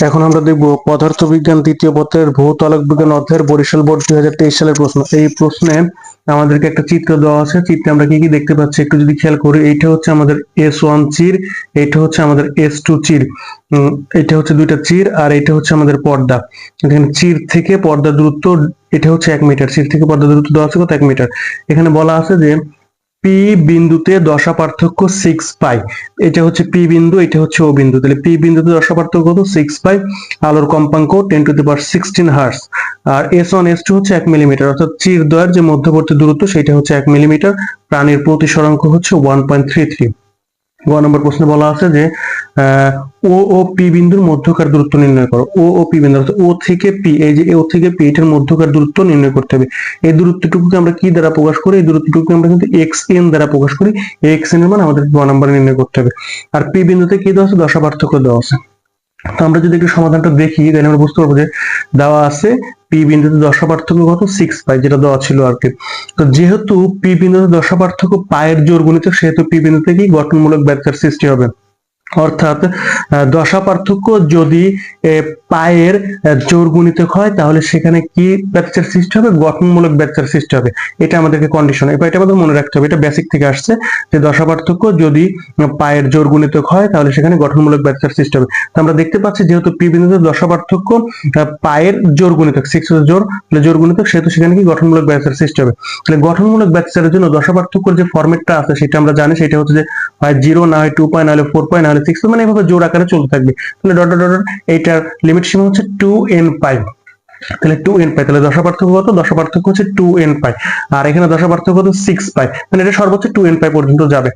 এখন আমরা দেখব পদার্থবিজ্ঞান তৃতীয় পত্রের ভৌত আলোক বিজ্ঞান অধ্যায়ের বরিশাল বোর্ড 2023 সালের প্রশ্ন। এই প্রশ্নে আমাদেরকে একটা চিত্র দেওয়া আছে। চিত্রে আমরা কি কি দেখতে পাচ্ছি একটু যদি খেয়াল করি, এইটা হচ্ছে আমাদের S1 চির, এইটা হচ্ছে আমাদের S2 চির, এটা হচ্ছে দুইটা চির, আর এটা হচ্ছে আমাদের পর্দা। এখানে চির থেকে পর্দা দূরত্ব এটা হচ্ছে 1 মিটার, চির থেকে পর্দা দূরত্ব দেওয়া আছে কত 1 মিটার। এখানে বলা আছে যে পি বিন্দুতে দশা পার্থক্য 6 পাই। এটা হচ্ছে পি বিন্দু, এটা হচ্ছে ও বিন্দু। তাহলে পি বিন্দুতে দশা পার্থক্য কত 6 পাই। আলোর কম্পাঙ্ক 10⁻16 হার্টজ। আর S1 S2 হচ্ছে 1 মিলিমিটার, অর্থাৎ চিরদ্বয়ের যে মধ্যবর্তী দূরত্ব সেটা হচ্ছে 1 মিলিমিটার। প্রাণীর প্রতিসরাঙ্ক হচ্ছে 1.33। গ নম্বর প্রশ্নে বলা আছে যে ও ও পি বিন্দুর মধ্যকার দূরত্ব নির্ণয় করো। ও ও পি বিন্দু অর্থাৎ ও থেকে পি, এই যে ও থেকে পি এটার মধ্যকার দূরত্ব নির্ণয় করতে হবে। এই দূরত্বটুকুকে আমরা কি দ্বারা প্রকাশ করি? এই দূরত্বটুকুকে আমরা কিন্তু xn দ্বারা প্রকাশ করি। xn এর মান আমাদের গ নম্বরে নির্ণয় করতে হবে। আর পি বিন্দুতে কি দেওয়া আছে? দশা পার্থক্য দেওয়া আছে। তো আমরা যদি একটু সমাধানটা দেখি তাহলে আমরা বুঝতে পারবো যে দেওয়া আছে পি বিন্দুতে দশা পার্থক্য কত 6 পাই, যেটা দেওয়া ছিল আর কি। তো যেহেতু পি বিন্দুতে দশা পার্থক্য পায়ের জোর গুণিতক, সেহেতু পি বিন্দুতে কি গঠনমূলক ব্যাখ্যার সৃষ্টি হবে। অর্থাৎ দশা পার্থক্য যদি পায়ের জোর গুণিতক হয় তাহলে সেখানে কি ব্যাখ্যার সৃষ্টি হবে? গঠনমূলক ব্যাখ্যার সৃষ্টি হবে। এটা আমাদেরকে কন্ডিশন, এটা আমাদের মনে রাখতে হবে। এটা বেসিক থেকে আসছে যে দশা পার্থক্য যদি পায়ের জোর গুণিতক হয় তাহলে সেখানে গঠনমূলক ব্যাখ্যার সৃষ্টি হবে। তো আমরা দেখতে পাচ্ছি যেহেতু পি বিন্দুতে দশা পার্থক্য পায়ের জোর গুণিতক 6 এর জোর, তাহলে জোর গুণিতক, সেহেতু সেখানে কি গঠনমূলক ব্যাখ্যার সৃষ্টি হবে। তাহলে গঠনমূলক ব্যাখ্যার জন্য দশা পার্থক্যের যে ফরম্যাটটা আছে সেটা আমরা জানি, সেটা হচ্ছে যে হয় 0, না হয় 2 পাই, না হলে 4 পাই, না হলে 6 পাই, মানে এভাবে জোর আকারে চলতে থাকবে। তাহলে ডট ডট ডট এইটার লিমিট সীমা হচ্ছে 2n পাই। তাহলে 2n পাই, তাহলে দশা পার্থক্য কত? দশা পার্থক্য হচ্ছে 2n পাই। আর এখানে দশা পার্থক্য কত? 6 পাই। মানে এটা সর্বোচ্চ 2n পাই পর্যন্ত যাবে।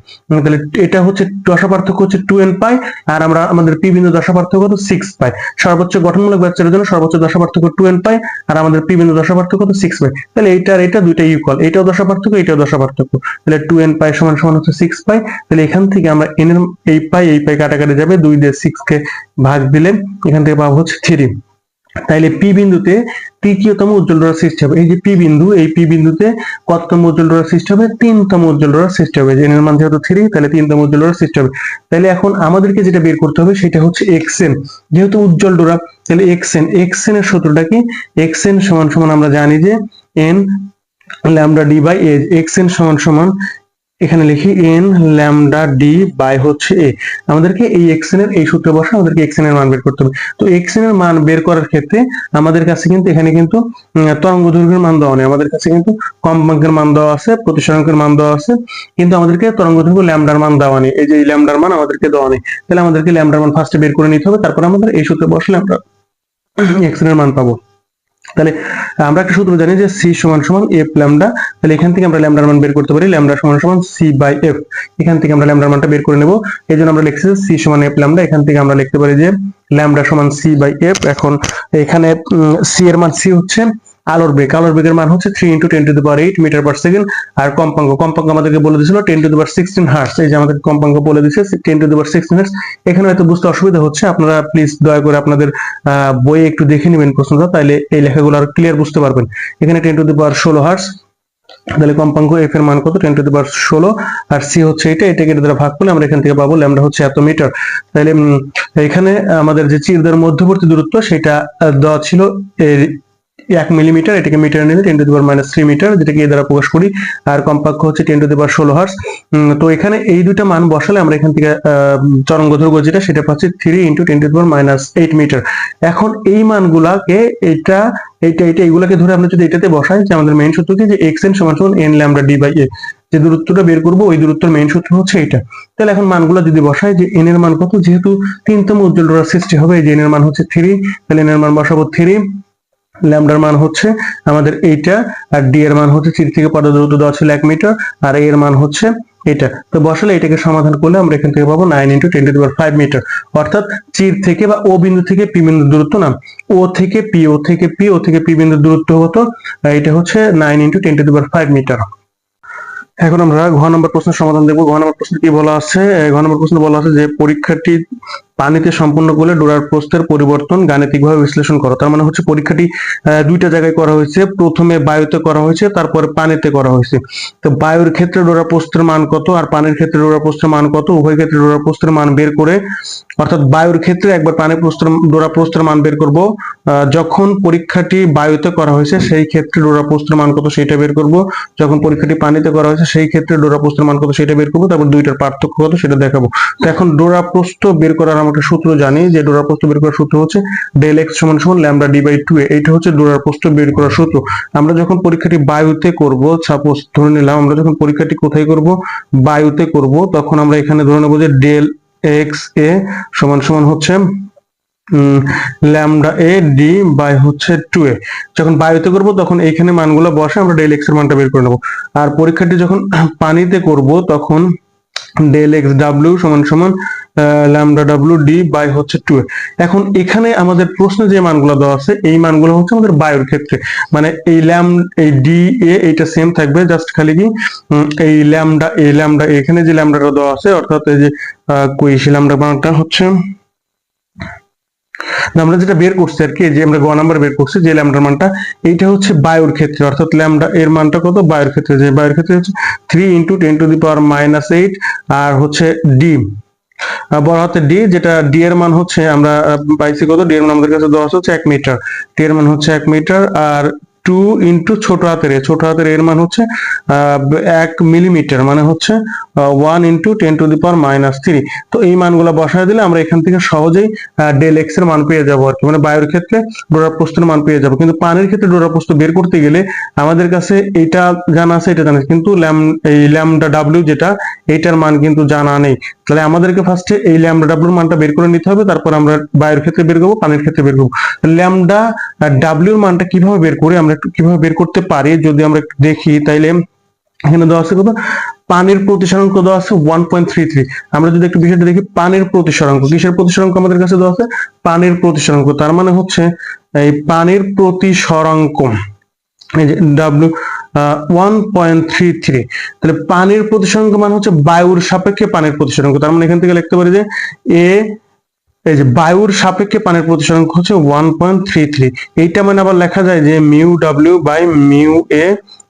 তাহলে এটা হচ্ছে দশা পার্থক্য হচ্ছে 2n পাই, আর আমরা আমাদের পি বিন্দু দশা পার্থক্য কত? 6 পাই। সর্বোচ্চ গঠনমূলক ব্যাখ্যার জন্য সর্বোচ্চ দশা পার্থক্য 2n পাই, আর আমাদের পি বিন্দু দশা পার্থক্য কত? 6 পাই। তাহলে এইটা আর এটা দুইটা ইকুয়াল, এটাও দশা পার্থক্য, এটাও দশা পার্থক্য। তাহলে 2n পাই সমান সমান হচ্ছে 6 পাই। তাহলে এখান থেকে আমরা n এর এই পাই কাটাকাটি যাবে, 2 দিয়ে 6 কে ভাগ দিলে এখান থেকে পাবো হচ্ছে 3। তাইলে পি বিন্দুতে তৃতীয়তম উজ্জ্বল ডোরার সৃষ্টি হবে। এই যে পি বিন্দু, এই পি বিন্দুতে কততম উজ্জ্বল ডোরার সৃষ্টি হবে? 3তম উজ্জ্বল ডোরার সৃষ্টি হবে। এর মান যেহেতু 3, তাহলে 3তম উজ্জ্বল ডোরার সৃষ্টি হবে। তাহলে এখন আমাদেরকে যেটা বের করতে হবে সেটা হচ্ছে xn। যেহেতু উজ্জ্বল ডোরা, তাহলে xn এর সূত্রটা কি? xn সমান সমান আমরা জানি যে n lambda D by a. xn সমান সমান এখানে লিখি n ল্যামডা ডি বাই হচ্ছে এ। আমাদেরকে এই xn এর এই সূত্রে বসে আমাদেরকে xn এর মান বের করতে হবে। তো xn এর মান বের করার ক্ষেত্রে আমাদের কাছে কিন্তু এখানে কিন্তু তরঙ্গ দৈর্ঘ্যের মান দেওয়া নেই, আমাদের কাছে কিন্তু কম্পাঙ্কের মান দেওয়া আছে, প্রতিসরাঙ্কের মান দেওয়া আছে, কিন্তু আমাদেরকে তরঙ্গ দৈর্ঘ্য ল্যামডার মান দেওয়া নেই। এই যে ল্যামডার মান আমাদেরকে দেওয়া নেই। তাহলে আমাদেরকে ল্যামডার মান ফার্স্টে বের করে নিতে হবে, তারপর আমাদের এই সূত্রে বসলে আমরা xn এর মান পাবো। তাহলে আমরা একটা সূত্র জানি যে সি সমান সমান এফ ল্যামডা। তাহলে এখান থেকে আমরা ল্যামডার মান বের করতে পারি, ল্যামডা সমান সমান সি বাই এফ। এখান থেকে আমরা ল্যামডার মানটা বের করে নেব। এই জন্য আমরা লিখছি সি সমান এফ ল্যামডা। এখান থেকে আমরা লিখতে পারি যে ল্যামডা সমান সি বাই এফ। এখন এখানে সি এর মান, সি হচ্ছে আলোর বেগ, আলোর বেগের মান হচ্ছে 3 × 10⁸ মিটার পার সেকেন্ড। আর কম্পাঙ্ক আমাদেরকে বলে দিয়েছিল 10⁻16 হার্টজ। এই যে আমাদের কম্পাঙ্ক বলে দিয়েছে 10⁻16 হার্টজ। এখানে হয়তো বুঝতে অসুবিধা হচ্ছে, আপনারা প্লিজ দয়া করে আপনাদের বইয়ে একটু দেখে নেবেন প্রশ্নটা, তাইলে এই লেখাগুলো আর ক্লিয়ার বুঝতে পারবেন। এখানে 10⁻16 হার্টজ। তাহলে কম্পাঙ্ক এফ এর মান কত? 10⁻16। আর সি হচ্ছে এটাকে এটা দ্বারা ভাগ করলে আমরা এখান থেকে পাবো ল্যামডা হচ্ছে এত মিটার। তাহলে এখানে আমাদের যে চিরদ্বয়ের মধ্যবর্তী দূরত্ব সেটা দেওয়া ছিল 1 মিলিমিটার, এটাকে মিটারে নিলে 10⁻³ মিটার, যেটাকে এ দ্বারা প্রকাশ করি। আর কম্পাঙ্ক হচ্ছে 10⁻16 হার্টজ। তো এখানে এই দুইটা মান বসালে আমরা এখান থেকে তরঙ্গ দৈর্ঘ্য যেটা সেটা পাচ্ছি 3 × 10⁻8 মিটার। এখন এই মানগুলাকে এইগুলাকে ধরে আমরা যদি এটাতে বসাই, যে আমাদের মেইন সূত্র কি? যে xn সমান সমান n ল্যামডা ডি বাই এ। যে দূরত্বটা বের করব ওই দূরত্বের মেইন সূত্র হচ্ছে এটা। তাহলে এখন মানগুলো যদি বসাই, যে n এর মান কত? যেহেতু 3তম উজ্জ্বল ডোরার সৃষ্টি হবে, এই যে n এর মান হচ্ছে 3, তাহলে n এর মান বসাবো 3। ল্যামডার মান হচ্ছে আমাদের এইটা, আর ডি এর মান হচ্ছে চির থেকে পর্দা দূরত্ব দেওয়া ছিল 1 মিটার, আর এর মান হচ্ছে এটা। তো বসালে এটাকে সমাধান করলে আমরা এখান থেকে পাবো 9 × 10⁵ মিটার। অর্থাৎ চির থেকে বা ও বিন্দু থেকে পি বিন্দুর দূরত্ব, না, ও থেকে পি বিন্দুর দূরত্ব হতো, এটা হচ্ছে 9 × 10⁵ মিটার। এখন আমরা ঘ নম্বর প্রশ্নের সমাধান দেখব। ঘ নম্বর প্রশ্নে কি বলা আছে? ঘ নম্বর প্রশ্নে বলা আছে যে পরীক্ষাটি পানিতে সম্পন্ন করলে ডোরার প্রস্থের পরিবর্তন গাণিতিকভাবে বিশ্লেষণ করো। তার মানে হচ্ছে পরীক্ষাটি দুইটা জায়গায় করা হয়েছে, প্রথমে বায়ুতে করা হয়েছে, তারপরে পানিতে করা হয়েছে। তো বায়ুর ক্ষেত্রে ডোরা প্রস্থের মান কত আর পানির ক্ষেত্রে ডোরা প্রস্থের মান কত, উভয় ক্ষেত্রে ডোরা প্রস্থের মান বের করে, অর্থাৎ বায়ুর ক্ষেত্রে একবার পানির প্রস্থের ডোরা প্রস্থের মান বের করব, যখন পরীক্ষাটি বায়ুতে করা হয়েছে সেই ক্ষেত্রে ডোরা প্রস্থের মান কত সেটা বের করব, যখন পরীক্ষাটি পানিতে করা হয়েছে সেই ক্ষেত্রে ডোরা প্রস্থের মান কত সেটা বের করব, তারপর দুইটার পার্থক্য কত সেটা দেখাবো। তো এখন ডোরা প্রস্থ বের করার আমরা সূত্র জানি, যে ডোরা প্রস্থ বের করার সূত্র হচ্ছে ডেল এক্স সমান সমান ল্যামডা ডি বাই 2a। এইটা হচ্ছে ডোরা প্রস্থ বের করার সূত্র। আমরা যখন পরীক্ষাটি বায়ুতে করব, সাপোজ ধরে নিলাম আমরা যখন পরীক্ষাটি কোথায় করব, বায়ুতে করব, তখন আমরা এখানে ধরে নেব যে ডেল এক্স এ সমান সমান হচ্ছে ল্যামডা এ ডি বাই হচ্ছে 2a। যখন বায়ুতে করব তখন এইখানে মানগুলো বসে আমরা ডেল এক্স এর মানটা বের করে নেব। আর পরীক্ষাটি যখন পানিতে করব তখন ডেল এক্স ডাব্লিউ সমান সমান ল্যামডা ডাব্লিউ ডি বাই হচ্ছে 2a। এখন এখানে আমাদের প্রশ্নে যে মানগুলো দেওয়া আছে এই মানগুলো হচ্ছে আমাদের বায়ুর ক্ষেত্রে, মানে এই ডি এ এইটা সেম থাকবে, জাস্ট খালি কি এই ল্যামডা এখানে যে ল্যামডাটা দেওয়া আছে, অর্থাৎ এই যে কুইশি ল্যামডা মানটা হচ্ছে আমরা যেটা বের করছি আর কি, যে আমরা গ নাম্বার বের করছি যে ল্যামডার মানটা, এইটা হচ্ছে বায়ুর ক্ষেত্রে, অর্থাৎ ল্যামডা এর মানটা কত বায়ুর ক্ষেত্রে, যে বায়ুর ক্ষেত্রে হচ্ছে 3 × 10⁻⁸ আর হচ্ছে ডি বড় হাতে ডি, যেটা ডি এর মান হচ্ছে আমরা পাইছি কত, ডি এর মান আমাদের কাছে দেওয়া হচ্ছে 1 মিটার, ডি এর মান হচ্ছে 1 মিটার, আর 2 × ছোট হাতের এর মান হচ্ছে 1 মিলিমিটার, মানে হচ্ছে 1 × 10⁻³ তো এই মানগুলো বসায় দিলে আমরা এখান থেকে সহজেই ডেল এক্স এর মান পেয়ে যাবো আর কি, মানে বায়ুর ক্ষেত্রে ডোরা প্রস্থের মান পেয়ে যাবো। কিন্তু পানির ক্ষেত্রে ডোরা প্রস্থ বের করতে গেলে আমাদের কাছে এটা জানা আছে, এটা জানা আছে, কিন্তু এই ল্যামডা ডাব্লিউ যেটা, এইটার মান কিন্তু জানা নেই। তাহলে আমাদেরকে ফার্স্টে এই ল্যামডা ডাব্লিউর মানটা বের করে নিতে হবে, তারপর আমরা বায়ুর ক্ষেত্রে বের করবো, পানির ক্ষেত্রে বের করবো। ল্যামডা ডাব্লিউর মানটা কিভাবে বের করি, আমরা একটু কিভাবে বের করতে পারি যদি আমরা একটু দেখি, তাইলে এখানে দেওয়া আছে কত, পানির প্রতিসরাঙ্ক দেওয়া আছে 1.33। আমরা যদি একটু বিষয়টা দেখি, পানির প্রতিসরাঙ্ক, কিসের প্রতিসরাঙ্ক আমাদের কাছে দেওয়া আছে, পানির প্রতিসরাঙ্ক, তার মানে হচ্ছে এই পানির প্রতিসরাঙ্ক এই যে ডাব্লিউ 1.33, তাহলে পানির প্রতিসরাঙ্ক মানে হচ্ছে বায়ুর সাপেক্ষে পানির প্রতিসরাঙ্ক। তার মানে এখান থেকে লিখতে পারি যে এই যে বায়ুর সাপেক্ষে পানির প্রতিসরাঙ্ক হচ্ছে 1.33। এইটা মানে আবার লেখা যায় যে মিউ ডাব্লিউ বাই মিউ এ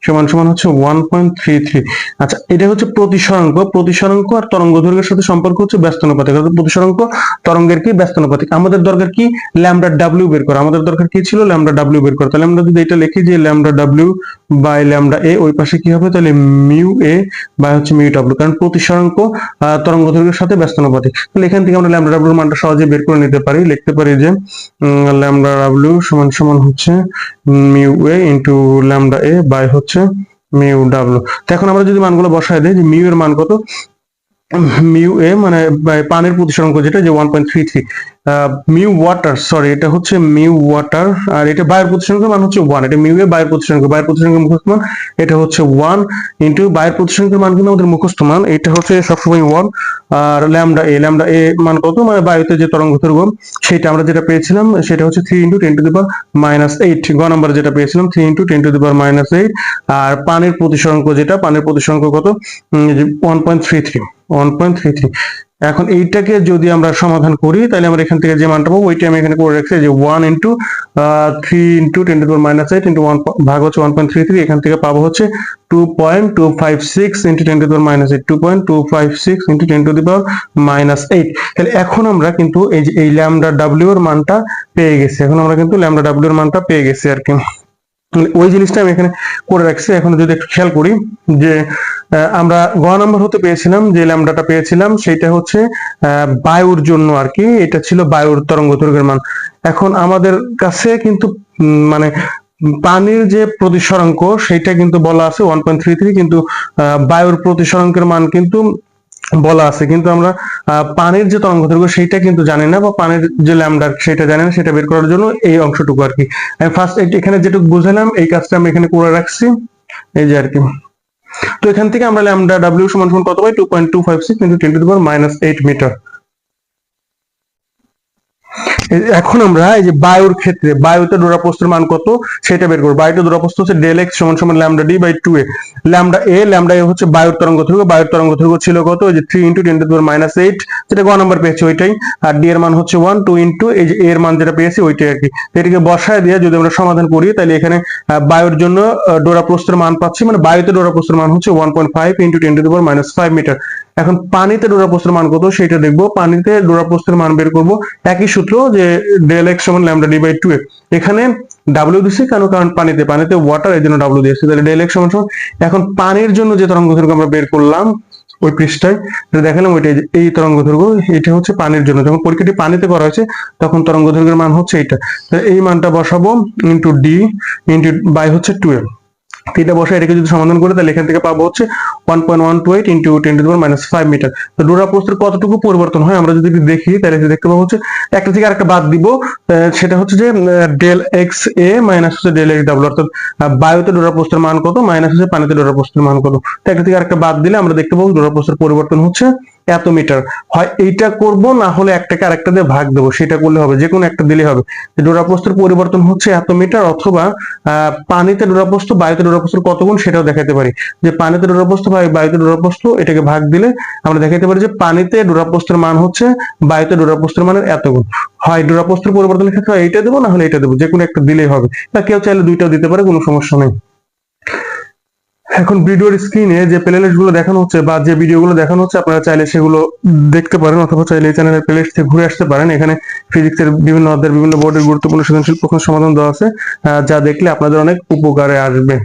সমান সমান হচ্ছে 1.33। আচ্ছা, এটা হচ্ছে প্রতিসরাঙ্ক আর তরঙ্গ দৈর্ঘ্যের সাথে সম্পর্ক হচ্ছে ব্যস্তানুপাতিক, অর্থাৎ প্রতিসরাঙ্ক তরঙ্গের কি ব্যস্তানুপাতিক। আমাদের দরকার কি ল্যামডা ডাব্লিউ বের করা, আমাদের দরকার কি ছিল ল্যামডা ডাব্লিউ বের করা। তাহলে আমরা যদি এটা লিখি যে ল্যামডা ডাব্লিউ বাই ল্যামডা এ, ওই পাশে কি হবে তাহলে মিউ এ বাই হচ্ছে মিউ ডাব্লিউ, কারণ প্রতিসরাঙ্ক তরঙ্গ দৈর্ঘ্যের সাথে ব্যস্তানুপাতিক। তাহলে এখান থেকে আমরা ল্যামডা ডাব্লিউর মানটা সহজে বের করে নিতে পারি, লিখতে পারি যে ল্যামডা ডাব্লিউ সমান সমান হচ্ছে mu a into lambda a by হচ্ছে মিউ ডাব্লিউ। তো এখন আমরা যদি মানগুলো বসায় দিই, যে মিউ এর মান কত, মিউ এ মানে পানির প্রতিসরাঙ্ক যেটা যে 1.33, মিউ ওয়াটার, সরি এটা হচ্ছে মিউ ওয়াটার, আর এটা বায়ুর প্রতিসরাঙ্কের মান হচ্ছে 1, এটা মিউ এ বায়ুর প্রতিসরাঙ্কের মুখস্থ মান, এটা হচ্ছে 1 ইনটু বায়ুর প্রতিসরাঙ্কের মান কিন্তু আমাদের মুখস্থ মান, এটা হচ্ছে সবসময় 1। আর ল্যামডা এ মান কত, মানে বায়ুতে যে তরঙ্গ দৈর্ঘ্য সেটা আমরা যেটা পেয়েছিলাম সেটা হচ্ছে 3 × 10⁻⁸, গ নাম্বার যেটা পেয়েছিলাম 3 × 10⁻⁸। আর পানির প্রতিসরাঙ্ক যেটা, পানির প্রতিসরাঙ্ক কত 1.33। এখন এইটাকে যদি আমরা সমাধান করি তাহলে আমরা এখান থেকে যে মানটা পাবো ওইটা আমি এখানে করে রাখছি, যে 1 × 3 × 10⁻⁸ ইনটু 1 ভাগ হচ্ছে 1.33, এখান থেকে পাবো হচ্ছে 2.256 × 10⁻⁸, 2.256 × 10⁻⁸। তাহলে এখন আমরা কিন্তু এই ল্যামডা ডাব্লিউ এর মানটা পেয়ে গেছি, আর কি ওই জিনিসটা আমি এখানে করে রাখছি। এখন যদি একটু খেয়াল করি যে আমরা গ নাম্বার হতে পেয়েছিলাম, যে ল্যামডাটা পেয়েছিলাম সেটা হচ্ছে বায়ুর জন্য আর কি, এটা ছিল বায়ুর তরঙ্গ দৈর্ঘ্যের মান। এখন আমাদের কাছে কিন্তু মানে পানির যে প্রতিসরাঙ্ক সেটা কিন্তু বলা আছে 1.33, কিন্তু বায়ুর প্রতিসরাঙ্কের মান কিন্তু বলা আছে, কিন্তু আমরা পানির যে তরঙ্গ দৈর্ঘ্য সেটা কিন্তু জানি না, বা পানির যে ল্যামডা সেটা জানি না, সেটা বের করার জন্য এই অংশটুকু আর কি আমি ফার্স্ট এখানে যেটুকু বুঝালাম এই কাজটা আমি এখানে করে রাখছি, এই যে আর কি। তো এখান থেকে আমরা ল্যামডা ডাব্লিউ সমান সমান কত পাই, 2.256 × 10⁻⁸ মিটার। এখন আমরা এই যে বায়ুর ক্ষেত্রে বায়ুতে ডোরা প্রস্থের মান কত সেটা বের করব। বায়ুতে ডোরা প্রস্থ হচ্ছে ডেল এক্স সমান সমান lambda D by 2a। Lambda a হচ্ছে বায়ুর তরঙ্গ দৈর্ঘ্য, বায়ুর তরঙ্গ দৈর্ঘ্য ছিল কত, ওই যে 3 × 10⁻⁸, যেটা গ নাম্বার পেয়েছি ওইটাই, আর ডি এর মান হচ্ছে 1, 2 × এই যে a এর মান যেটা পেয়েছি ওইটাই আর কি। এটাকে বসায় দিয়ে যদি আমরা সমাধান করি তাহলে এখানে বায়ুর জন্য ডোরা প্রস্থের মান পাচ্ছি, মানে বায়ুতে ডোরা প্রস্থের মান হচ্ছে 1.5 × 10⁻⁵ মিটার। এখন পানিতে ডোরা প্রস্থের মান কত সেটা দেখবো। পানিতে ডোরা প্রস্থের মান বের করব একই সূত্র, যে ডেল এক্স সমান ল্যামডা ডি বাই 2a। এখানে ডাব্লিউ দিছি কারণ পানিতে ওয়াটার, এই জন্য ডাব্লিউ দিয়েছি। তাহলে ডেল এক্স সমান সমান এখন পানির জন্য যে তরঙ্গ দৈর্ঘ্য আমরা বের করলাম ওই পৃষ্ঠায় দেখালাম, ওইটা এই তরঙ্গ দৈর্ঘ্য, এটা হচ্ছে পানির জন্য। যখন পরীক্ষাটি পানিতে করা হয়েছে তখন তরঙ্গ দৈর্ঘ্যের মান হচ্ছে এইটা। এই মানটা বসাবো ইন্টু ডি ইন্টু বাই হচ্ছে 2a। এটা বসে এটাকে যদি সমাধান করে তাহলে এখান থেকে পাবো হচ্ছে 1.128 × 10⁻⁵ মিটার। তো ডোরা প্রস্থের কতটুকু পরিবর্তন হয় আমরা যদি দেখি তাহলে দেখতে পাবো হচ্ছে একটা থেকে আরেকটা বাদ দিব, সেটা হচ্ছে যে ডেল এক্স এ মাইনাস হচ্ছে ডেল এক্স ডাব্লিউ, অর্থাৎ বায়ুতে ডোরা প্রস্থের মান কত মাইনাস হচ্ছে পানিতে ডোরা প্রস্থের মান কত। তো একটা থেকে আরেকটা বাদ দিলে আমরা দেখতে পাবো ডোরা প্রস্থের পরিবর্তন হচ্ছে এত মিটার। হয় এইটা করব না হলে একটাকে আরেকটা দিয়ে ভাগ দেবো, সেটা করলে হবে, যে কোনো একটা দিলে হবে। ডোরা প্রস্থের পরিবর্তন হচ্ছে এত মিটার, অথবা পানিতে ডোরা প্রস্থ বায়ুতে ডোরা প্রস্থ কত গুণ সেটাও দেখাতে পারি, যে পানিতে ডোরা প্রস্থ বায়ুতে ডোরা প্রস্থ এটাকে ভাগ দিলে আমরা দেখাতে পারি যে পানিতে ডোরা প্রস্থের মান হচ্ছে বায়ুতে ডোরা প্রস্থের মানের এত গুণ। হয় ডোরা প্রস্থের পরিবর্তনের ক্ষেত্রে এইটা দেবো না হলে এটা দেবো, যে কোনো একটা দিলেই হবে, বা কেউ চাইলে দুইটাও দিতে পারে, কোনো সমস্যা নেই। এখন ভিডিওর স্ক্রিনে যে প্লেলিস্ট গুলো দেখানো হচ্ছে বা যে ভিডিওগুলো দেখানো হচ্ছে আপনারা চাইলে সেগুলো দেখতে পারেন, অথবা চাইলে এই চ্যানেলের প্লেলিস্ট থেকে ঘুরে আসতে পারেন। এখানে ফিজিক্সের বিভিন্ন অধ্যায়ের বিভিন্ন বোর্ডের গুরুত্বপূর্ণ সৃজনশীল প্রশ্ন সমাধান দেওয়া আছে, যা দেখলে আপনাদের অনেক উপকারে আসবে।